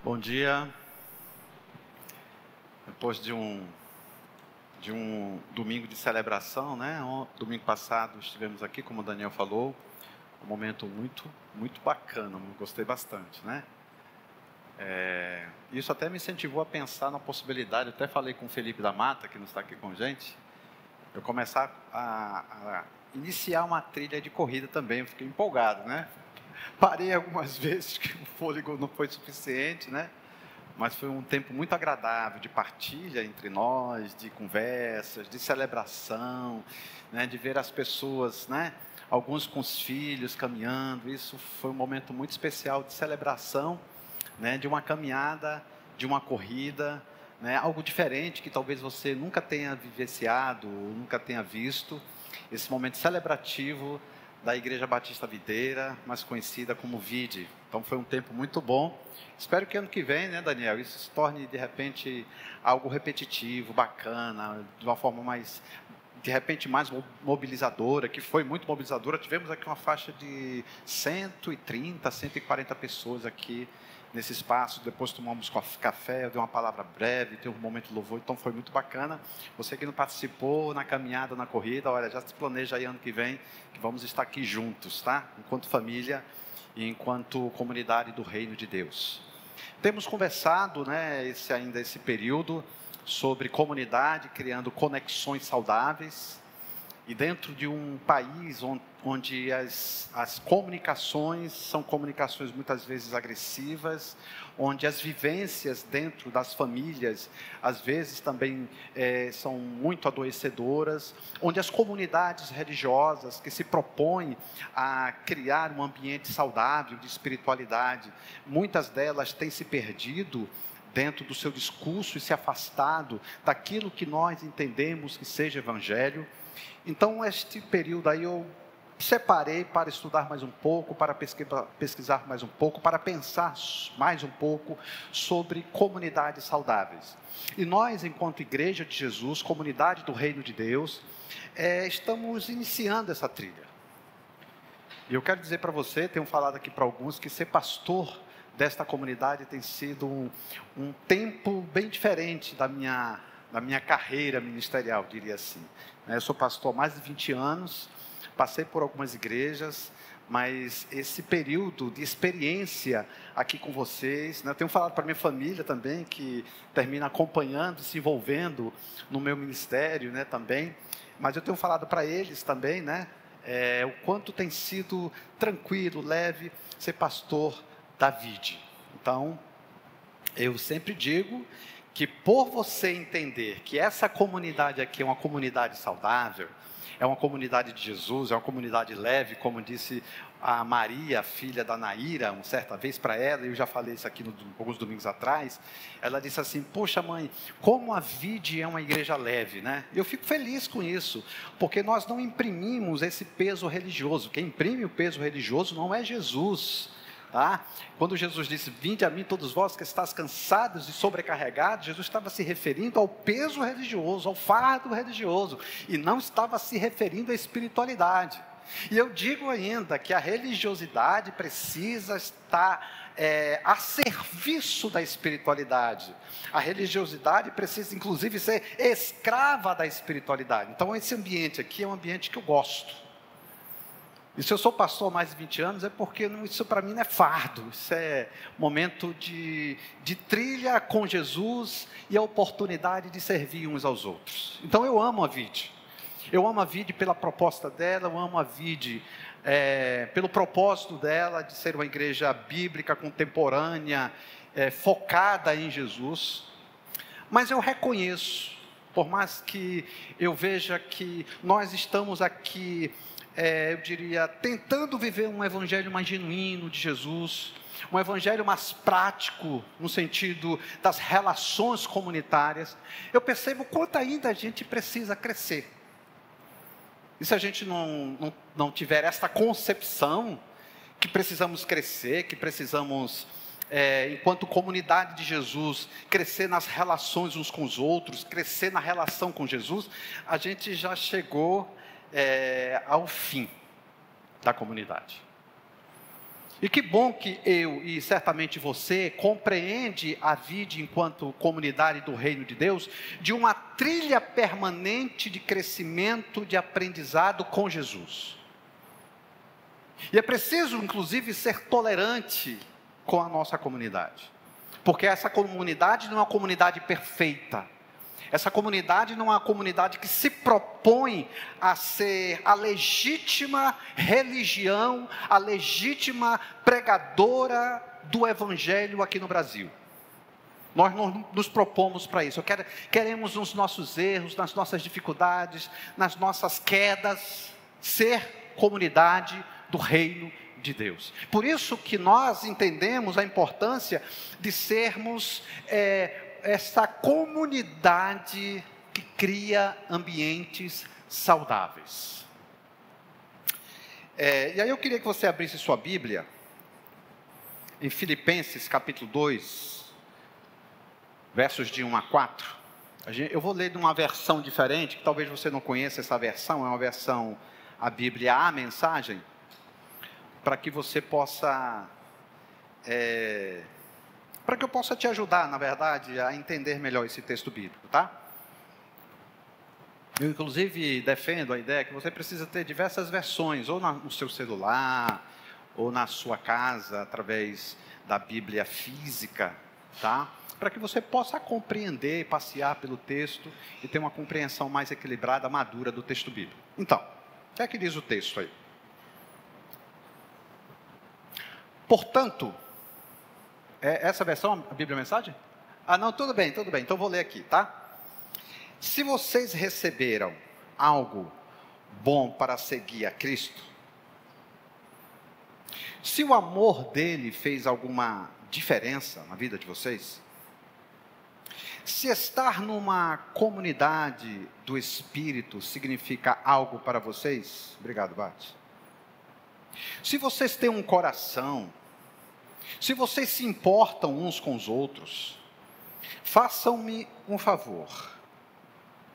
Bom dia. Depois de um domingo de celebração, né? Domingo passado estivemos aqui, como o Daniel falou, um momento muito bacana, gostei bastante, né? Isso até me incentivou a pensar na possibilidade, até falei com o Felipe da Mata, que não está aqui com a gente, eu começar a iniciar uma trilha de corrida também. Eu fiquei empolgado, né? Parei algumas vezes, que o fôlego não foi suficiente, né? Mas foi um tempo muito agradável de partilha entre nós, de conversas, de celebração, né? De ver as pessoas, né? Alguns com os filhos caminhando. Isso foi um momento muito especial de celebração, né? De uma caminhada, de uma corrida, né? Algo diferente que talvez você nunca tenha vivenciado, nunca tenha visto. Esse momento celebrativo da Igreja Batista Videira, mais conhecida como Vide. Então foi um tempo muito bom. Espero que ano que vem, né, Daniel, isso se torne de repente algo repetitivo, bacana, de uma forma mais, de repente, mais mobilizadora, que foi muito mobilizadora. Tivemos aqui uma faixa de 130, 140 pessoas aqui nesse espaço. Depois tomamos café, eu dei uma palavra breve, teve um momento de louvor, então foi muito bacana. Você que não participou na caminhada, na corrida, olha, já se planeja aí ano que vem, que vamos estar aqui juntos, tá? Enquanto família e enquanto comunidade do Reino de Deus. Temos conversado, né, esse período, sobre comunidade, criando conexões saudáveis. E dentro de um país onde as comunicações são comunicações muitas vezes agressivas, onde as vivências dentro das famílias, às vezes também são muito adoecedoras, onde as comunidades religiosas que se propõem a criar um ambiente saudável de espiritualidade, muitas delas têm se perdido dentro do seu discurso e se afastado daquilo que nós entendemos que seja evangelho. Então, este período aí eu separei para estudar mais um pouco, para pesquisar mais um pouco, para pensar mais um pouco sobre comunidades saudáveis. E nós, enquanto Igreja de Jesus, comunidade do Reino de Deus, estamos iniciando essa trilha. E eu quero dizer para você, tenho falado aqui para alguns, que ser pastor desta comunidade tem sido um tempo bem diferente da minha carreira ministerial, diria assim. Eu sou pastor há mais de 20 anos, passei por algumas igrejas, mas esse período de experiência aqui com vocês, né, eu tenho falado para minha família também, que termina acompanhando, se envolvendo no meu ministério, né, também, mas eu tenho falado para eles também, né, o quanto tem sido tranquilo, leve, ser pastor da Vide. Então, eu sempre digo que por você entender que essa comunidade aqui é uma comunidade saudável, é uma comunidade de Jesus, é uma comunidade leve, como disse a Maria, filha da Naíra, uma certa vez para ela, eu já falei isso aqui alguns domingos atrás, ela disse assim: poxa mãe, como a Vide é uma igreja leve, né? Eu fico feliz com isso, porque nós não imprimimos esse peso religioso. Quem imprime o peso religioso não é Jesus. Tá? Quando Jesus disse: vinde a mim todos vós que estáis cansados e sobrecarregados, Jesus estava se referindo ao peso religioso, ao fardo religioso, e não estava se referindo à espiritualidade. E eu digo ainda que a religiosidade precisa estar a serviço da espiritualidade. A religiosidade precisa inclusive ser escrava da espiritualidade. Então esse ambiente aqui é um ambiente que eu gosto. E se eu sou pastor há mais de 20 anos, é porque isso para mim não é fardo, isso é momento de trilha com Jesus e a oportunidade de servir uns aos outros. Então eu amo a Vide. Eu amo a Vide pela proposta dela, eu amo a Vide pelo propósito dela de ser uma igreja bíblica, contemporânea, focada em Jesus. Mas eu reconheço, por mais que eu veja que nós estamos aqui, eu diria, tentando viver um evangelho mais genuíno de Jesus, um evangelho mais prático, no sentido das relações comunitárias, eu percebo quanto ainda a gente precisa crescer. E se a gente não tiver esta concepção, que precisamos crescer, que precisamos, enquanto comunidade de Jesus, crescer nas relações uns com os outros, crescer na relação com Jesus, a gente já chegou ao fim da comunidade. E que bom que eu e certamente você compreende a vida enquanto comunidade do reino de Deus de uma trilha permanente de crescimento, de aprendizado com Jesus. E é preciso, inclusive, ser tolerante com a nossa comunidade. Porque essa comunidade não é uma comunidade perfeita. Essa comunidade não é uma comunidade que se propõe a ser a legítima religião, a legítima pregadora do Evangelho aqui no Brasil. Nós não nos propomos para isso. Queremos nos nossos erros, nas nossas dificuldades, nas nossas quedas, ser comunidade do reino de Deus. Por isso que nós entendemos a importância de sermos essa comunidade que cria ambientes saudáveis. E aí eu queria que você abrisse sua Bíblia em Filipenses capítulo 2, versos de 1 a 4. Eu vou ler de uma versão diferente, que talvez você não conheça essa versão, é uma versão, a Bíblia, a mensagem, para que você possa... para que eu possa te ajudar, na verdade, a entender melhor esse texto bíblico, tá? Eu, inclusive, defendo a ideia que você precisa ter diversas versões, ou no seu celular, ou na sua casa, através da Bíblia física, tá? Para que você possa compreender, passear pelo texto e ter uma compreensão mais equilibrada, madura do texto bíblico. Então, o que é que diz o texto aí? Portanto, essa versão, a Bíblia Mensagem? Ah, não, tudo bem, então vou ler aqui, tá? Se vocês receberam algo bom para seguir a Cristo, se o amor dele fez alguma diferença na vida de vocês, se estar numa comunidade do Espírito significa algo para vocês, obrigado, Bate. Se vocês têm um coração, se vocês se importam uns com os outros, façam-me um favor,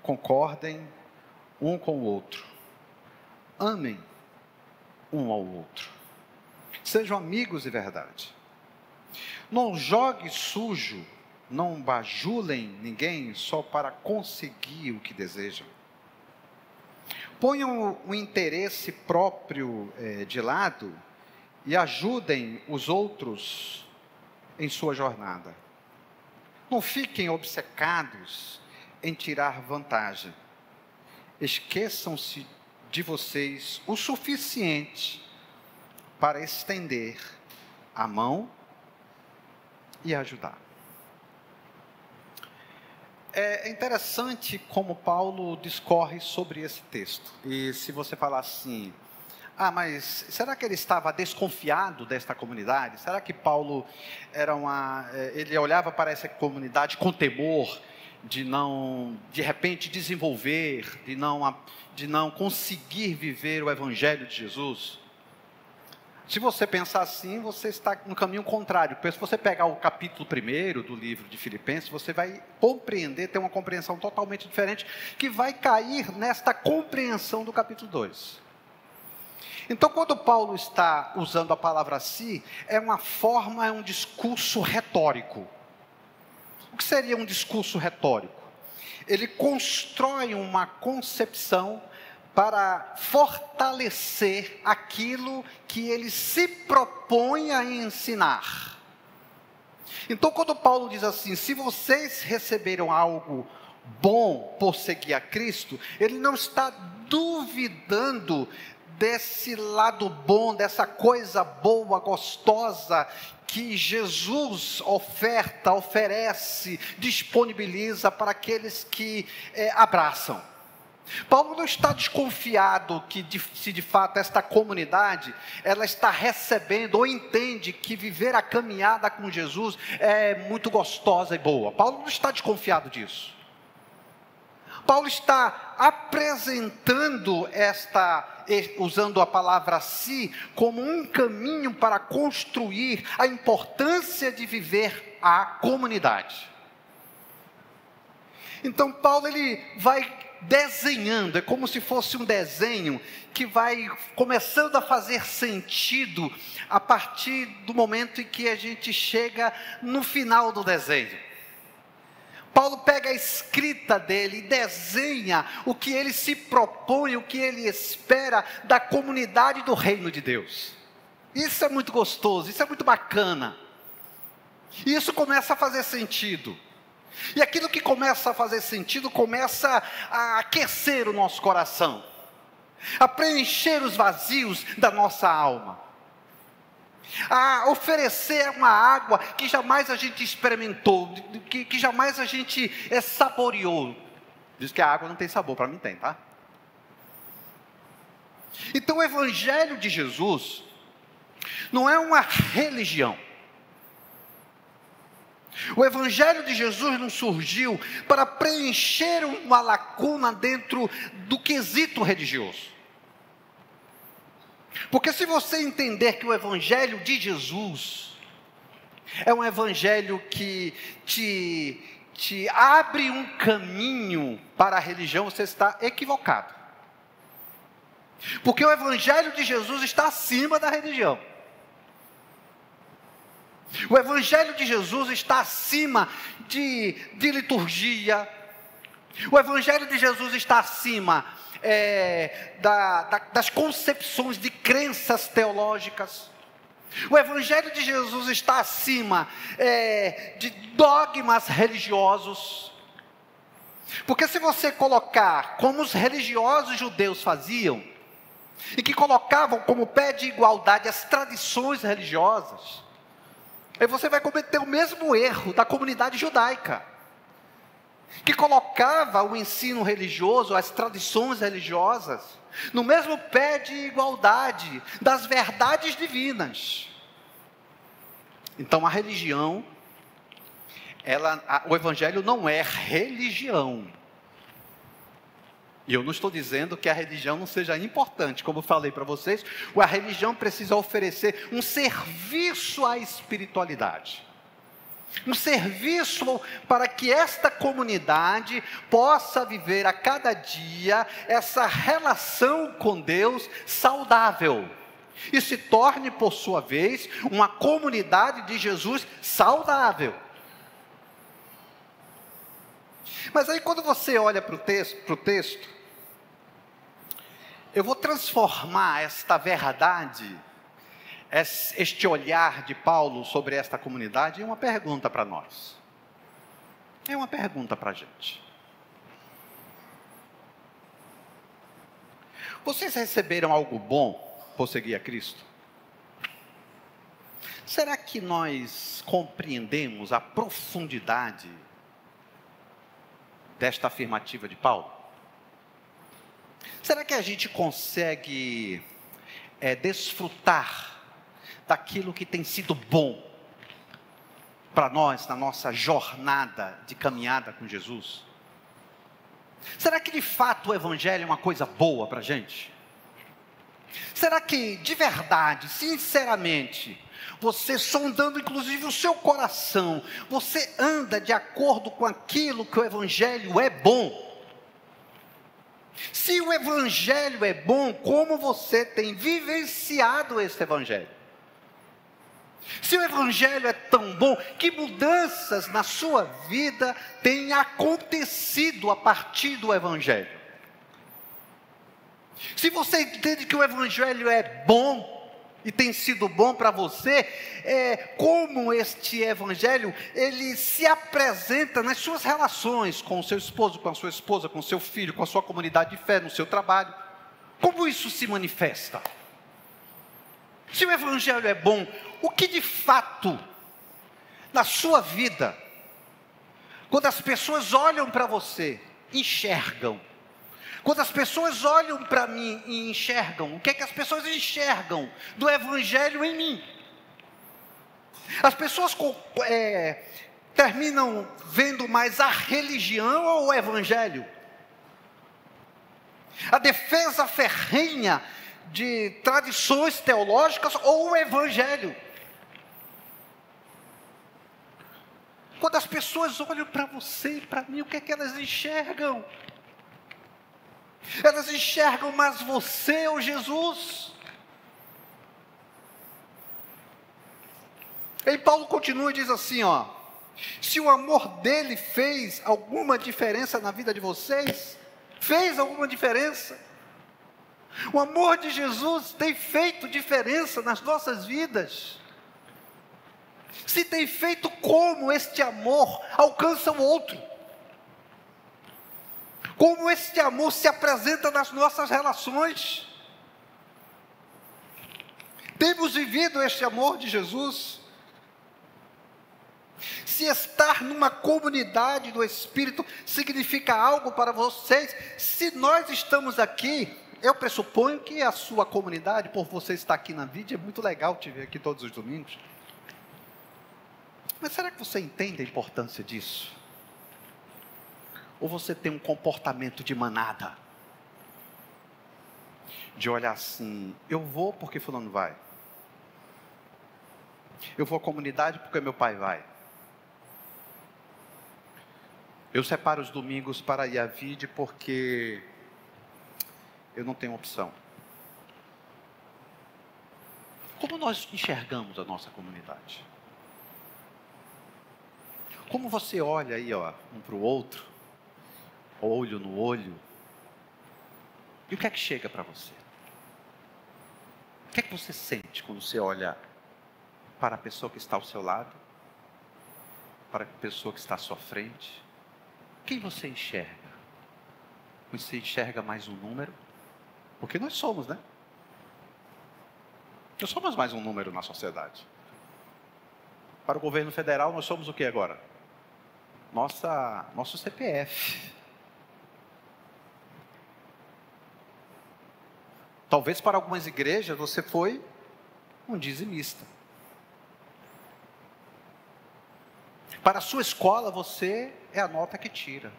concordem um com o outro, amem um ao outro, sejam amigos de verdade, não joguem sujo, não bajulem ninguém só para conseguir o que desejam, ponham o interesse próprio de lado e ajudem os outros em sua jornada. Não fiquem obcecados em tirar vantagem. Esqueçam-se de vocês o suficiente para estender a mão e ajudar. É interessante como Paulo discorre sobre esse texto. E se você falar assim... mas será que ele estava desconfiado desta comunidade? Será que Paulo ele olhava para essa comunidade com temor de não, de repente, desenvolver, de não conseguir viver o Evangelho de Jesus? Se você pensar assim, você está no caminho contrário. Porque se você pegar o capítulo 1 do livro de Filipenses, você vai compreender, ter uma compreensão totalmente diferente, que vai cair nesta compreensão do capítulo 2. Então, quando Paulo está usando a palavra si, é um discurso retórico. O que seria um discurso retórico? Ele constrói uma concepção para fortalecer aquilo que ele se propõe a ensinar. Então, quando Paulo diz assim, se vocês receberam algo bom por seguir a Cristo, ele não está duvidando desse lado bom, dessa coisa boa, gostosa, que Jesus oferece, disponibiliza para aqueles que abraçam. Paulo não está desconfiado que se de fato esta comunidade, ela está recebendo ou entende que viver a caminhada com Jesus é muito gostosa e boa. Paulo não está desconfiado disso. Paulo está apresentando usando a palavra si, como um caminho para construir a importância de viver a comunidade. Então Paulo ele vai desenhando, é como se fosse um desenho que vai começando a fazer sentido a partir do momento em que a gente chega no final do desenho. Paulo pega a escrita dele e desenha o que ele se propõe, o que ele espera da comunidade do reino de Deus. Isso é muito gostoso, isso é muito bacana. E isso começa a fazer sentido. E aquilo que começa a fazer sentido começa a aquecer o nosso coração, a preencher os vazios da nossa alma, a oferecer uma água que jamais a gente experimentou, que jamais a gente saboreou. Diz que a água não tem sabor, para mim tem, tá? Então o Evangelho de Jesus não é uma religião. O Evangelho de Jesus não surgiu para preencher uma lacuna dentro do quesito religioso. Porque se você entender que o Evangelho de Jesus é um Evangelho que te abre um caminho para a religião, você está equivocado. Porque o Evangelho de Jesus está acima da religião. O Evangelho de Jesus está acima de liturgia. O Evangelho de Jesus está acima das concepções de crenças teológicas. O Evangelho de Jesus está acima de dogmas religiosos. Porque se você colocar como os religiosos judeus faziam, e que colocavam como pé de igualdade as tradições religiosas, aí você vai cometer o mesmo erro da comunidade judaica, que colocava o ensino religioso, as tradições religiosas, no mesmo pé de igualdade das verdades divinas. Então a religião, o Evangelho não é religião. E eu não estou dizendo que a religião não seja importante, como eu falei para vocês, a religião precisa oferecer um serviço à espiritualidade. Um serviço para que esta comunidade possa viver a cada dia essa relação com Deus saudável. E se torne, por sua vez, uma comunidade de Jesus saudável. Mas aí quando você olha para o texto, eu vou transformar esta verdade, este olhar de Paulo sobre esta comunidade, em uma pergunta para nós. É uma pergunta para a gente. Vocês receberam algo bom por seguir a Cristo? Será que nós compreendemos a profundidade desta afirmativa de Paulo? Será que a gente consegue desfrutar daquilo que tem sido bom para nós na nossa jornada de caminhada com Jesus? Será que de fato o Evangelho é uma coisa boa para a gente? Será que de verdade, sinceramente, você sondando inclusive o seu coração, você anda de acordo com aquilo que o Evangelho é bom? Se o Evangelho é bom, como você tem vivenciado esse Evangelho? Se o Evangelho é tão bom, que mudanças na sua vida têm acontecido a partir do Evangelho? Se você entende que o Evangelho é bom, e tem sido bom para você, como este Evangelho, ele se apresenta nas suas relações com o seu esposo, com a sua esposa, com o seu filho, com a sua comunidade de fé, no seu trabalho. Como isso se manifesta? Se o Evangelho é bom, o que de fato, na sua vida, quando as pessoas olham para você, enxergam? Quando as pessoas olham para mim e enxergam, o que é que as pessoas enxergam do Evangelho em mim? As pessoas terminam vendo mais a religião ou o Evangelho? A defesa ferrenha de tradições teológicas ou o Evangelho? Quando as pessoas olham para você e para mim, o que é que elas enxergam? Elas enxergam mais você, ô Jesus. E Paulo continua e diz assim, ó: se o amor dele fez alguma diferença na vida de vocês, fez alguma diferença. O amor de Jesus tem feito diferença nas nossas vidas. Se tem feito, como este amor alcança o outro? Como este amor se apresenta nas nossas relações? Temos vivido este amor de Jesus? Se estar numa comunidade do Espírito significa algo para vocês, se nós estamos aqui, eu pressuponho que a sua comunidade, por você estar aqui na vida, é muito legal te ver aqui todos os domingos. Mas será que você entende a importância disso? Ou você tem um comportamento de manada? De olhar assim, eu vou porque fulano vai. Eu vou à comunidade porque meu pai vai. Eu separo os domingos para ir à vide porque eu não tenho opção. Como nós enxergamos a nossa comunidade? Como você olha aí, ó, um para o outro, olho no olho, e o que é que chega para você? O que é que você sente quando você olha para a pessoa que está ao seu lado, para a pessoa que está à sua frente? Quem você enxerga? Você enxerga mais um número? Porque nós somos, né? Nós somos mais um número na sociedade. Para o governo federal, nós somos o que agora? Nosso CPF. Talvez para algumas igrejas você foi um dizimista. Para a sua escola você é a nota que tira.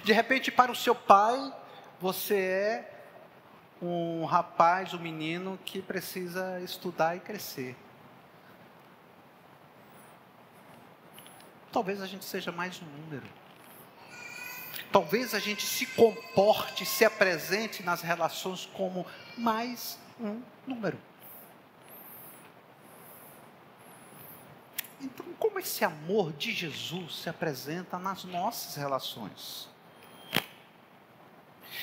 De repente para o seu pai você é um rapaz, um menino que precisa estudar e crescer. Talvez a gente seja mais um número. Talvez a gente se comporte, se apresente nas relações como mais um número. Então, como esse amor de Jesus se apresenta nas nossas relações?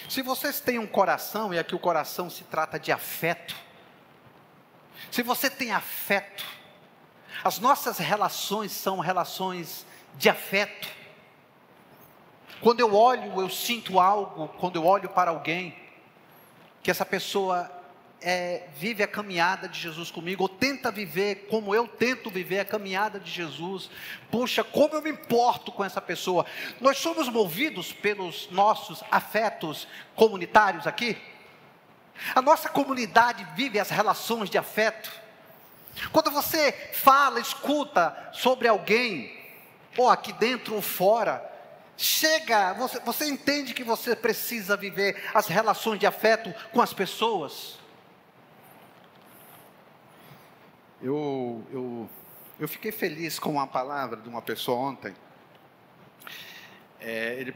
Se vocês têm um coração, e aqui o coração se trata de afeto, se você tem afeto, as nossas relações são relações de afeto. Quando eu olho, eu sinto algo, quando eu olho para alguém, que essa pessoa vive a caminhada de Jesus comigo, ou tenta viver como eu tento viver a caminhada de Jesus. Puxa, como eu me importo com essa pessoa. Nós somos movidos pelos nossos afetos comunitários aqui. A nossa comunidade vive as relações de afeto. Quando você fala, escuta sobre alguém, ou aqui dentro ou fora, você entende que você precisa viver as relações de afeto com as pessoas. Eu fiquei feliz com uma palavra de uma pessoa ontem. Ele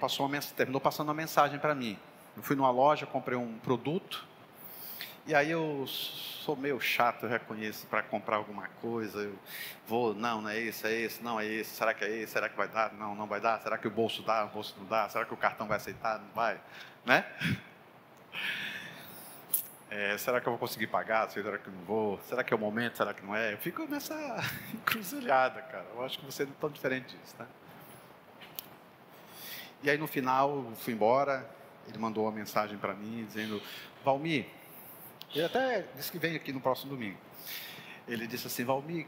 terminou passando uma mensagem para mim. Eu fui numa loja, comprei um produto, e aí eu sou meio chato, eu reconheço, para comprar alguma coisa, eu vou, não é esse, não é esse, será que é esse, será que vai dar, não vai dar, será que o bolso dá, o bolso não dá, será que o cartão vai aceitar, não vai, né? Será que eu vou conseguir pagar, será que eu não vou, será que é o momento, será que não é? Eu fico nessa encruzilhada, cara, eu acho que você não é tão diferente disso, né? E aí no final, eu fui embora, ele mandou uma mensagem para mim, dizendo, Valmir, ele até disse que vem aqui no próximo domingo. Ele disse assim, Valmir,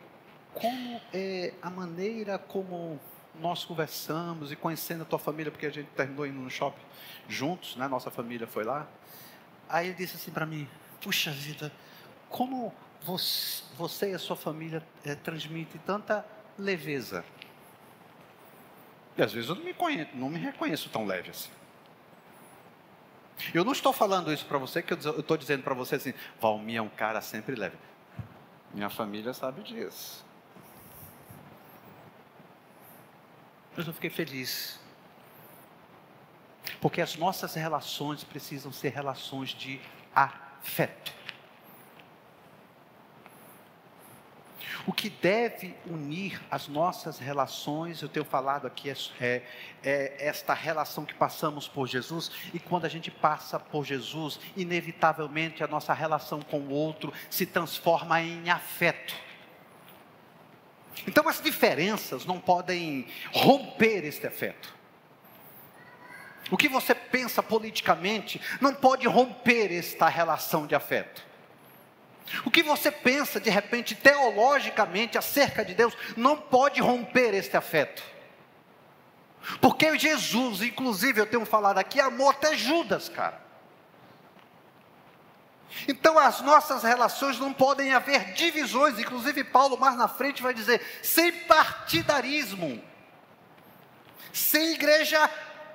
como é a maneira como nós conversamos e conhecendo a tua família, porque a gente terminou indo no shopping juntos, né? Nossa família foi lá. Aí ele disse assim para mim, puxa vida, como você e a sua família transmitem tanta leveza. E às vezes eu não me reconheço tão leve assim. Eu não estou falando isso para você, que eu estou dizendo para você assim, Valmir é um cara sempre leve. Minha família sabe disso. Mas eu fiquei feliz. Porque as nossas relações precisam ser relações de afeto. O que deve unir as nossas relações, eu tenho falado aqui, é esta relação que passamos por Jesus, e quando a gente passa por Jesus, inevitavelmente a nossa relação com o outro se transforma em afeto. Então as diferenças não podem romper este afeto. O que você pensa politicamente não pode romper esta relação de afeto. O que você pensa, de repente, teologicamente, acerca de Deus, não pode romper este afeto. Porque Jesus, inclusive, eu tenho falado aqui, amou até Judas, cara. Então, as nossas relações não podem haver divisões. Inclusive, Paulo, mais na frente, vai dizer, sem partidarismo, sem igreja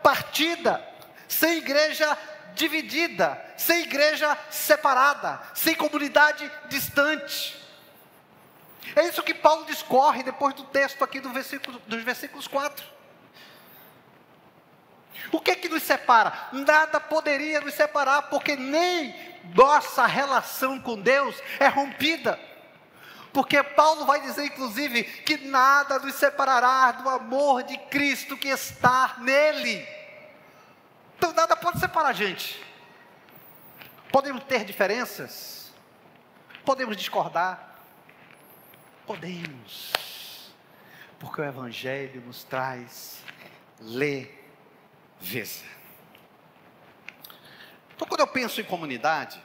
partida, sem igreja dividida, sem igreja separada, sem comunidade distante. É isso que Paulo discorre depois do texto aqui dos versículos 4. O que é que nos separa? Nada poderia nos separar, porque nem nossa relação com Deus é rompida. Porque Paulo vai dizer, inclusive, que nada nos separará do amor de Cristo que está nele. Então nada pode separar a gente. Podemos ter diferenças, podemos discordar, podemos, porque o Evangelho nos traz leveza. Então quando eu penso em comunidade,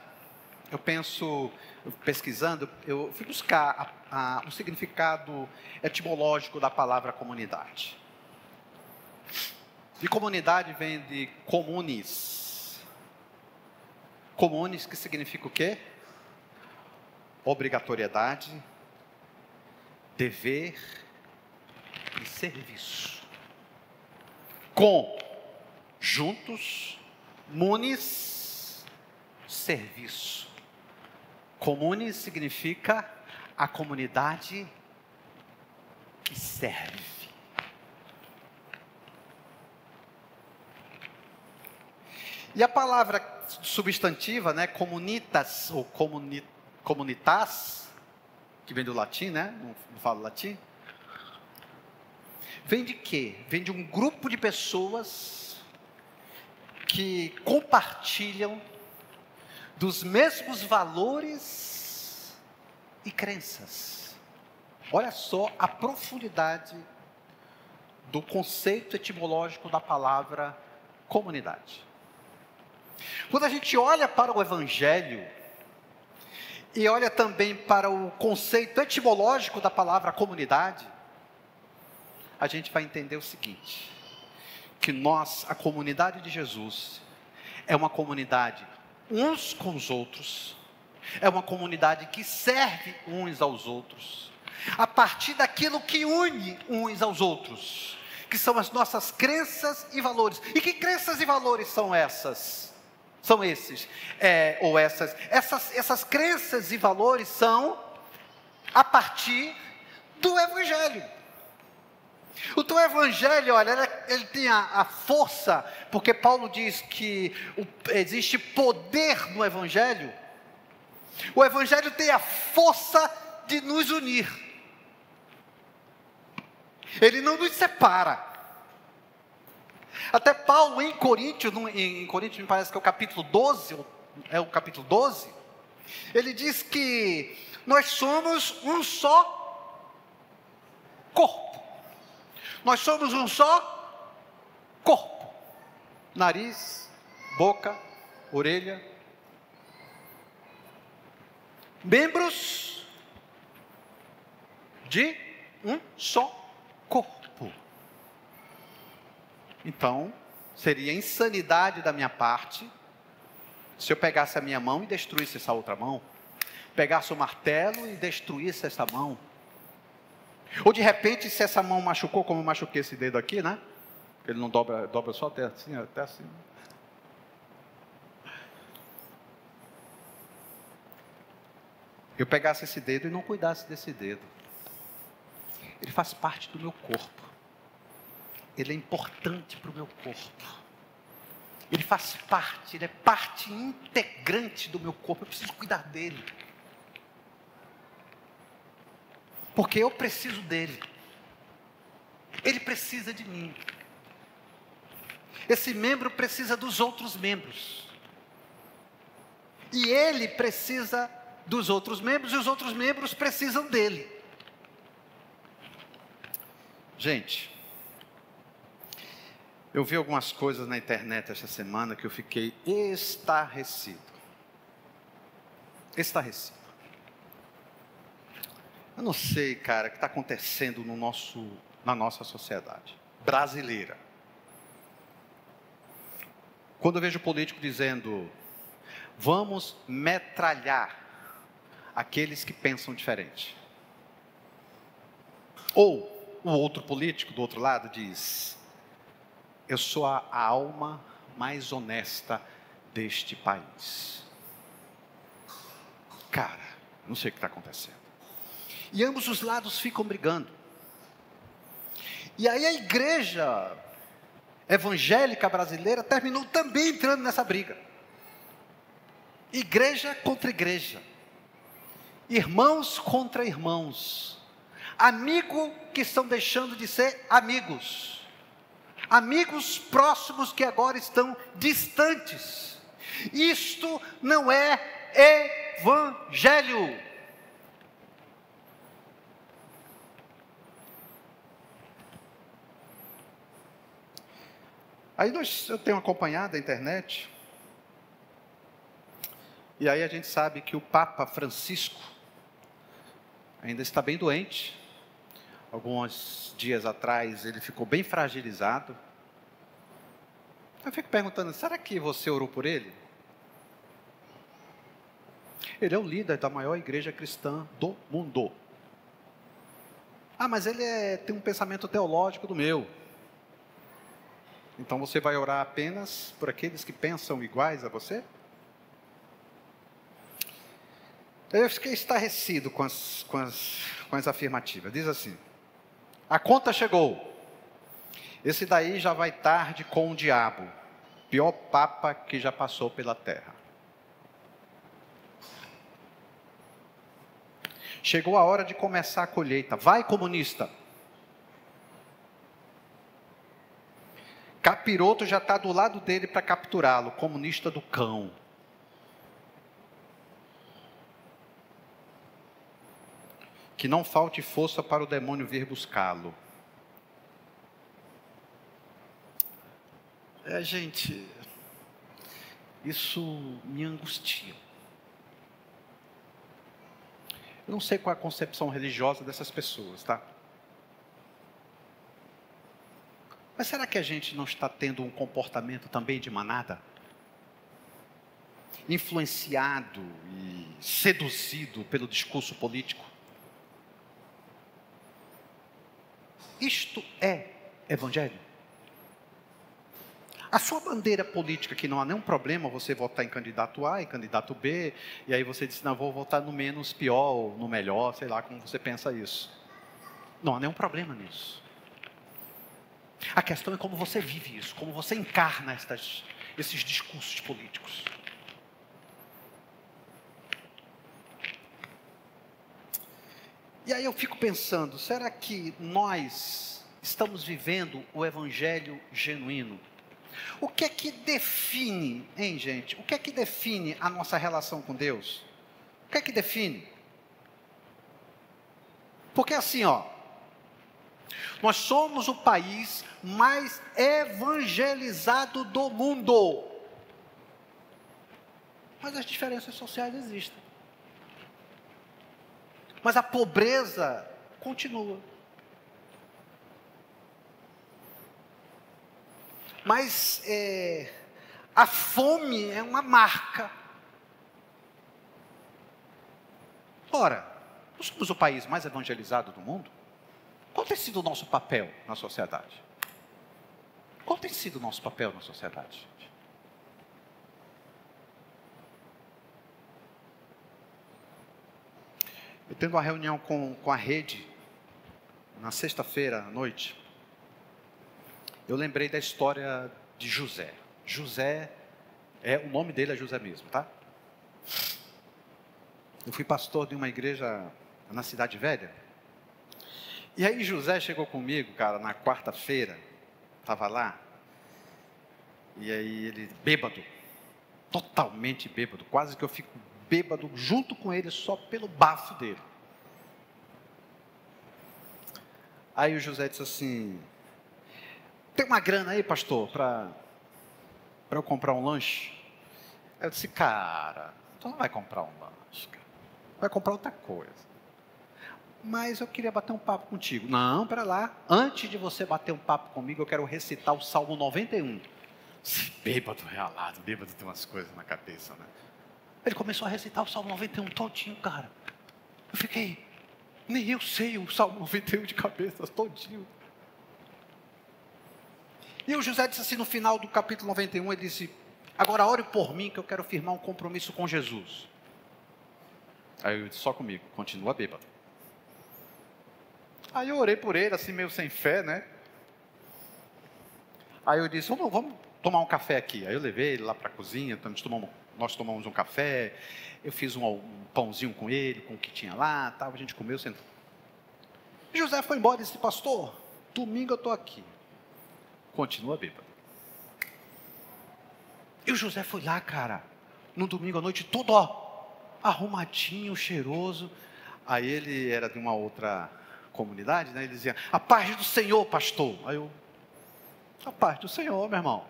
pesquisando, eu fui buscar o significado etimológico da palavra comunidade. De comunidade vem de comunis. Comunis, que significa o quê? Obrigatoriedade, dever e serviço. Com, juntos, munis, serviço. Comunis significa a comunidade que serve. E a palavra substantiva, né, comunitas ou comunitas, que vem do latim, né, não falo latim, vem de quê? Vem de um grupo de pessoas que compartilham dos mesmos valores e crenças. Olha só a profundidade do conceito etimológico da palavra comunidade. Quando a gente olha para o Evangelho, e olha também para o conceito etimológico da palavra comunidade, a gente vai entender o seguinte, que nós, a comunidade de Jesus, é uma comunidade uns com os outros, é uma comunidade que serve uns aos outros, a partir daquilo que une uns aos outros, que são as nossas crenças e valores. E que crenças e valores são essas? São esses, essas crenças e valores são a partir do Evangelho. O teu Evangelho, olha, ele tem a força, porque Paulo diz que existe poder no Evangelho. O Evangelho tem a força de nos unir. Ele não nos separa. Até Paulo em Coríntios, me parece que é o capítulo 12, ele diz que nós somos um só corpo. Nós somos um só corpo. Nariz, boca, orelha. Membros de um só corpo. Então, seria insanidade da minha parte, se eu pegasse a minha mão e destruísse essa outra mão, pegasse o martelo e destruísse essa mão, ou de repente, se essa mão machucou, como eu machuquei esse dedo aqui, né? Ele não dobra só até assim. Eu pegasse esse dedo e não cuidasse desse dedo. Ele faz parte do meu corpo. Ele é importante para o meu corpo. Ele faz parte, ele é parte integrante do meu corpo. Eu preciso cuidar dele. Porque eu preciso dele. Ele precisa de mim. Esse membro precisa dos outros membros. E ele precisa dos outros membros, e os outros membros precisam dele. Gente, eu vi algumas coisas na internet esta semana que eu fiquei estarrecido. Estarrecido. Eu não sei, cara, o que está acontecendo na nossa sociedade brasileira. Quando eu vejo político dizendo, vamos metralhar aqueles que pensam diferente. Ou o outro político do outro lado diz, eu sou a alma mais honesta deste país. Cara, não sei o que está acontecendo. E ambos os lados ficam brigando. E aí a igreja evangélica brasileira terminou também entrando nessa briga. Igreja contra igreja. Irmãos contra irmãos. Amigos que estão deixando de ser amigos. Amigos próximos que agora estão distantes. Isto não é evangelho. Aí eu tenho acompanhado a internet. E aí a gente sabe que o Papa Francisco ainda está bem doente. Alguns dias atrás ele ficou bem fragilizado. Eu fico perguntando, será que você orou por ele? Ele é o líder da maior igreja cristã do mundo. Ah, mas ele tem um pensamento teológico do meu. Então você vai orar apenas por aqueles que pensam iguais a você? Eu fiquei estarrecido com as afirmativas. Diz assim, a conta chegou. Esse daí já vai tarde com o diabo. Pior papa que já passou pela terra. Chegou a hora de começar a colheita. Vai, comunista. Capiroto já está do lado dele para capturá-lo. Comunista do cão. Que não falte força para o demônio vir buscá-lo. Gente, isso me angustia. Eu não sei qual é a concepção religiosa dessas pessoas, tá? Mas será que a gente não está tendo um comportamento também de manada? Influenciado e seduzido pelo discurso político? Isto é evangelho? A sua bandeira política, que não há nenhum problema você votar em candidato A e candidato B, e aí você diz, não, vou votar no menos pior, ou no melhor, sei lá como você pensa isso. Não há nenhum problema nisso. A questão é como você vive isso, como você encarna esses discursos políticos. E aí eu fico pensando, será que nós estamos vivendo o evangelho genuíno? O que é que define, hein, gente? O que é que define a nossa relação com Deus? O que é que define? Porque assim, nós somos o país mais evangelizado do mundo. Mas as diferenças sociais existem. Mas a pobreza continua. Mas a fome é uma marca. Ora, nós somos o país mais evangelizado do mundo? Qual tem sido o nosso papel na sociedade? Qual tem sido o nosso papel na sociedade, gente? Eu tendo uma reunião com a rede, na sexta-feira à noite, eu lembrei da história de José. José, o nome dele é José mesmo, tá? Eu fui pastor de uma igreja na Cidade Velha. E aí José chegou comigo, cara, na quarta-feira, estava lá. E aí ele, bêbado, totalmente bêbado, quase que eu fico bêbado junto com ele só pelo bafo dele. Aí o José disse assim: tem uma grana aí, pastor, para eu comprar um lanche? Aí eu disse: cara, tu não vai comprar um lanche, cara. Vai comprar outra coisa. Mas eu queria bater um papo contigo. Não, pera lá. Antes de você bater um papo comigo, eu quero recitar o Salmo 91. Bêbado, realado, bêbado tem umas coisas na cabeça, né? Ele começou a recitar o Salmo 91 todinho, cara. Eu fiquei, nem eu sei o Salmo 91 de cabeça, todinho. E o José disse assim, no final do capítulo 91, ele disse: agora ore por mim que eu quero firmar um compromisso com Jesus. Aí eu disse: só comigo, continua bêbado. Aí eu orei por ele, assim meio sem fé, né? Aí eu disse: vamos tomar um café aqui. Aí eu levei ele lá para a cozinha, nós tomamos um café, eu fiz um pãozinho com ele, com o que tinha lá, tal, a gente comeu, sentou. José foi embora e disse: pastor, domingo eu estou aqui. Continua bêbado. E o José foi lá, cara, no domingo à noite, todo arrumadinho, cheiroso. Aí ele era de uma outra comunidade, né? Ele dizia: a paz do Senhor, pastor. Aí eu: a paz do Senhor, meu irmão.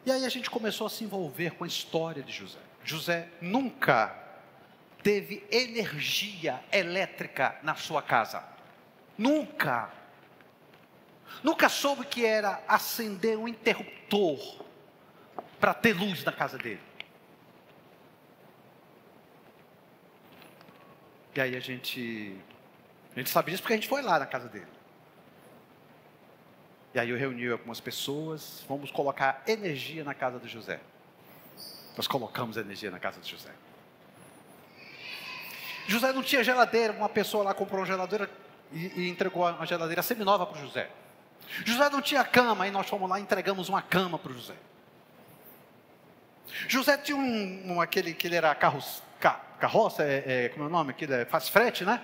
E aí a gente começou a se envolver com a história de José. José nunca teve energia elétrica na sua casa. Nunca. Nunca soube que era acender um interruptor para ter luz na casa dele. E aí a gente sabe disso porque a gente foi lá na casa dele. E aí eu reuni algumas pessoas, fomos colocar energia na casa de José. Nós colocamos energia na casa de José. José não tinha geladeira, uma pessoa lá comprou uma geladeira e entregou uma geladeira seminova para o José. José não tinha cama, aí nós fomos lá e entregamos uma cama para o José. José tinha aquele que ele era carroça, como é o nome? Aquele faz frete, né?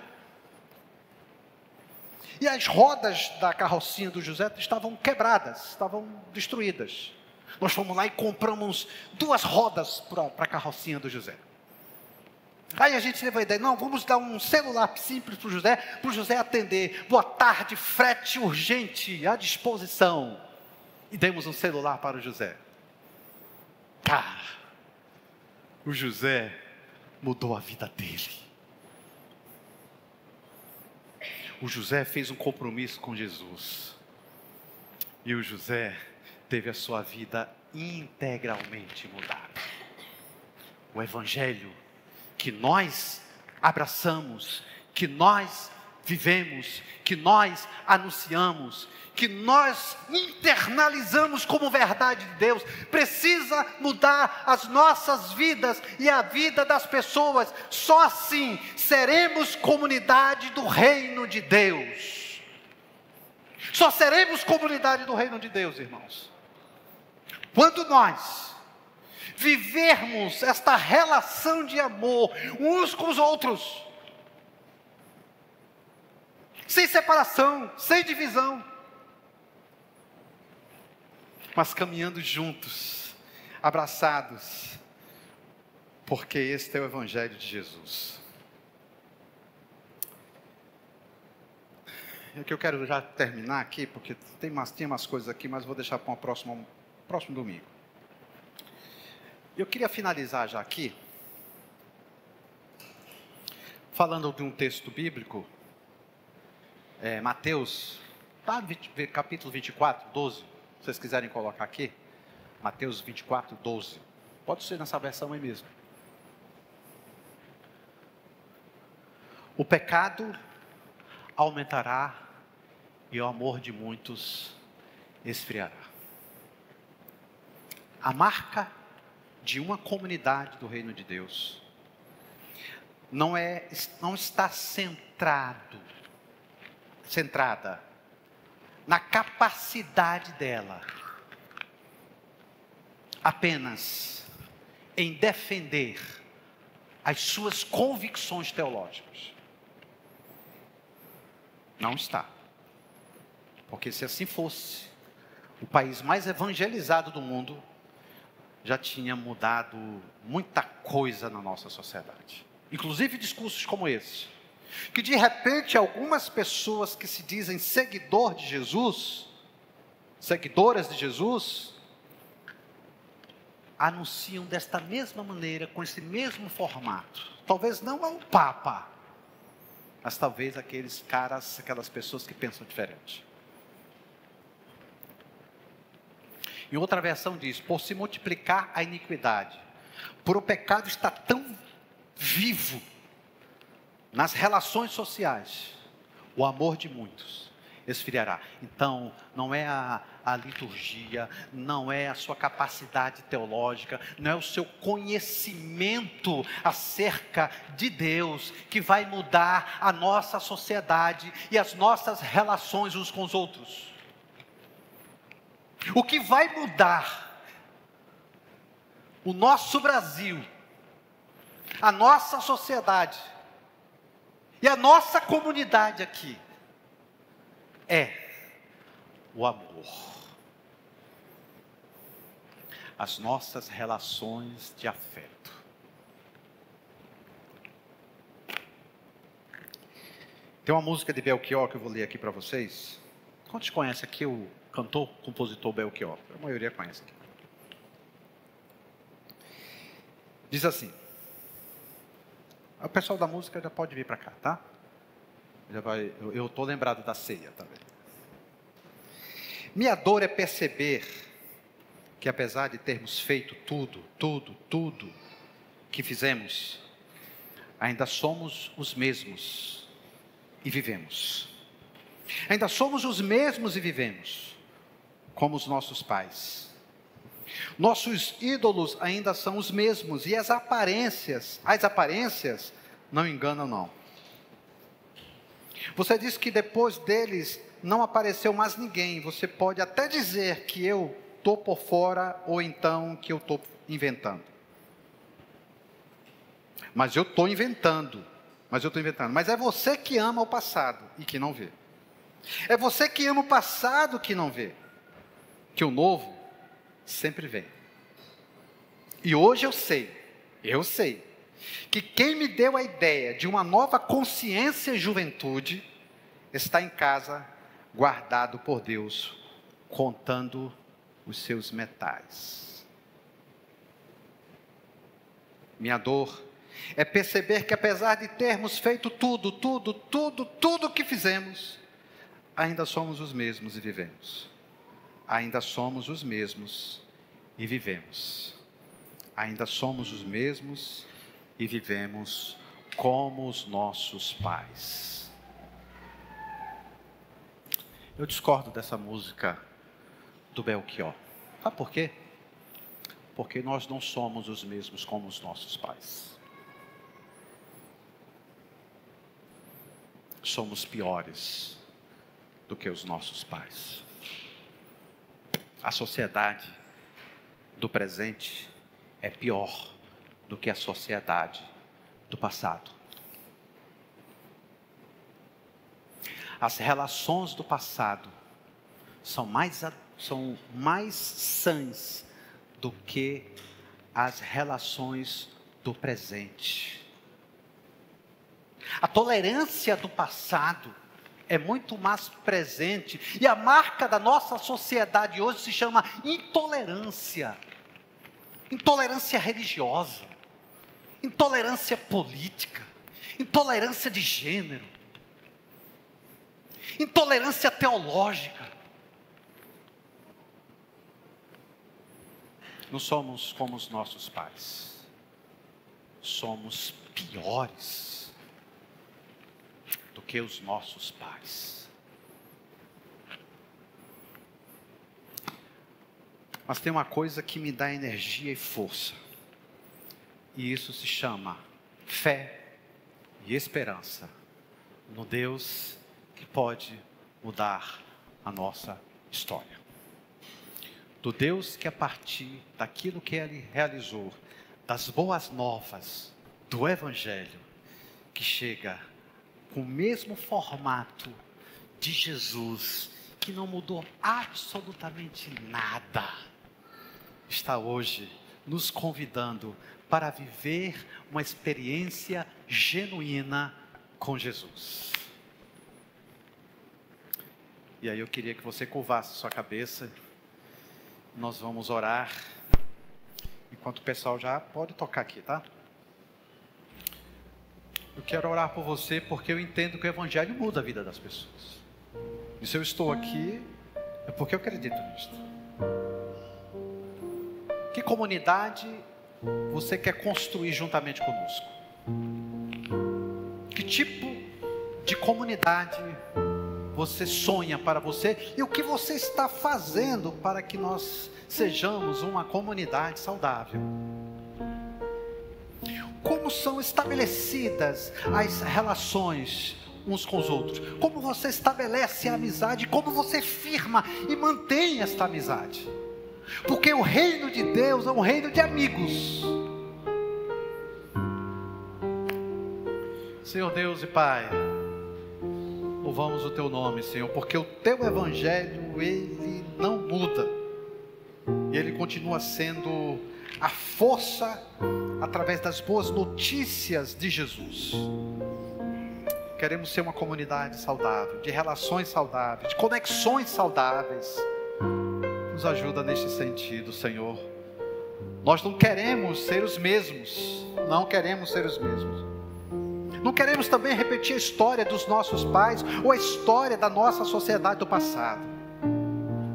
E as rodas da carrocinha do José estavam quebradas, estavam destruídas. Nós fomos lá e compramos 2 rodas para a carrocinha do José. Aí a gente teve a ideia: não, vamos dar um celular simples para o José atender. Boa tarde, frete urgente, à disposição. E demos um celular para o José. Cara, o José mudou a vida dele. O José fez um compromisso com Jesus. E o José teve a sua vida integralmente mudada. O Evangelho que nós abraçamos, que nós vivemos, que nós anunciamos, que nós internalizamos como verdade de Deus, precisa mudar as nossas vidas e a vida das pessoas. Só assim seremos comunidade do reino de Deus. Só seremos comunidade do reino de Deus, irmãos, quando nós vivermos esta relação de amor uns com os outros, sem separação, sem divisão, mas caminhando juntos, abraçados, porque este é o Evangelho de Jesus. É que eu quero já terminar aqui, porque tem umas coisas aqui, mas vou deixar para um próximo domingo. Eu queria finalizar já aqui, falando de um texto bíblico, Mateus, capítulo 24, 12, se vocês quiserem colocar aqui, Mateus 24, 12, pode ser nessa versão aí mesmo. O pecado aumentará e o amor de muitos esfriará. A marca de uma comunidade do reino de Deus não está centrada na capacidade dela apenas em defender as suas convicções teológicas. Não está. Porque se assim fosse, o país mais evangelizado do mundo já tinha mudado muita coisa na nossa sociedade. Inclusive discursos como esse. Que de repente algumas pessoas que se dizem seguidoras de Jesus, anunciam desta mesma maneira, com esse mesmo formato. Talvez não ao Papa, mas talvez aquelas pessoas que pensam diferente. Em outra versão diz, por se multiplicar a iniquidade, por o pecado estar tão vivo nas relações sociais, o amor de muitos esfriará. Então, não é a liturgia, não é a sua capacidade teológica, não é o seu conhecimento acerca de Deus que vai mudar a nossa sociedade e as nossas relações uns com os outros. O que vai mudar o nosso Brasil, a nossa sociedade e a nossa comunidade aqui é o amor. As nossas relações de afeto. Tem uma música de Belchior que eu vou ler aqui para vocês. Quantos conhecem aqui o cantor, compositor Belchior? A maioria conhece aqui. Diz assim. O pessoal da música já pode vir para cá, tá? Eu estou lembrado da ceia também. Minha dor é perceber que apesar de termos feito tudo que fizemos, ainda somos os mesmos e vivemos. Ainda somos os mesmos e vivemos, como os nossos pais. Nossos ídolos ainda são os mesmos e as aparências não enganam não. Você diz que depois deles não apareceu mais ninguém. Você pode até dizer que eu estou por fora ou então que eu estou inventando. Mas eu estou inventando. Mas é você que ama o passado e que não vê. É você que ama o passado que não vê. Que o novo sempre vem. E hoje eu sei, que quem me deu a ideia de uma nova consciência e juventude, está em casa, guardado por Deus, contando os seus metais. Minha dor é perceber que apesar de termos feito tudo que fizemos, ainda somos os mesmos e vivemos. Ainda somos os mesmos e vivemos. Ainda somos os mesmos e vivemos como os nossos pais. Eu discordo dessa música do Belchior. Sabe por quê? Porque nós não somos os mesmos como os nossos pais. Somos piores do que os nossos pais. A sociedade do presente é pior do que a sociedade do passado. As relações do passado são mais sãs do que as relações do presente. A tolerância do passado é muito mais presente, e a marca da nossa sociedade hoje se chama intolerância. Intolerância religiosa, intolerância política, intolerância de gênero, intolerância teológica. Não somos como os nossos pais, somos piores do que os nossos pais. Mas tem uma coisa que me dá energia e força, e isso se chama fé e esperança no Deus que pode mudar a nossa história. do Deus que a partir daquilo que Ele realizou, das boas novas, do Evangelho, que chega com o mesmo formato de Jesus, que não mudou absolutamente nada, está hoje nos convidando para viver uma experiência genuína com Jesus. E aí eu queria que você curvasse sua cabeça. Nós vamos orar. Enquanto o pessoal já pode tocar aqui, tá? Eu quero orar por você porque eu entendo que o Evangelho muda a vida das pessoas. E se eu estou aqui, é porque eu acredito nisso. Que comunidade você quer construir juntamente conosco? Que tipo de comunidade você sonha para você? E o que você está fazendo para que nós sejamos uma comunidade saudável? Como são estabelecidas as relações uns com os outros? Como você estabelece a amizade? Como você firma e mantém esta amizade? Porque o reino de Deus é um reino de amigos. Senhor Deus e Pai, louvamos o Teu nome, Senhor, porque o Teu Evangelho, ele não muda. E ele continua sendo a força através das boas notícias de Jesus. Queremos ser uma comunidade saudável, de relações saudáveis, de conexões saudáveis. Nos ajuda neste sentido, Senhor. Nós não queremos ser os mesmos. Não queremos ser os mesmos. Não queremos também repetir a história dos nossos pais ou a história da nossa sociedade do passado.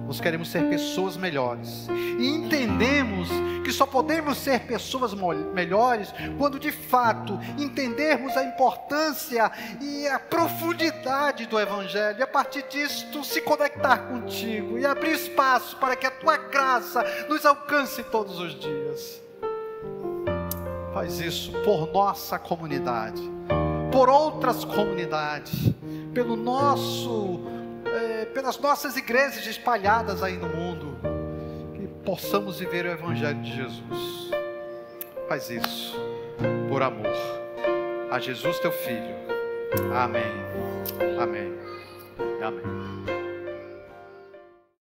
Nós queremos ser pessoas melhores. E entendemos que só podemos ser pessoas melhores quando de fato entendermos a importância e a profundidade do Evangelho. E a partir disto se conectar contigo e abrir espaço para que a Tua graça nos alcance todos os dias. Faz isso por nossa comunidade, por outras comunidades, pelas nossas igrejas espalhadas aí no mundo, que possamos viver o Evangelho de Jesus. Faz isso por amor a Jesus Teu Filho. Amém, amém, amém.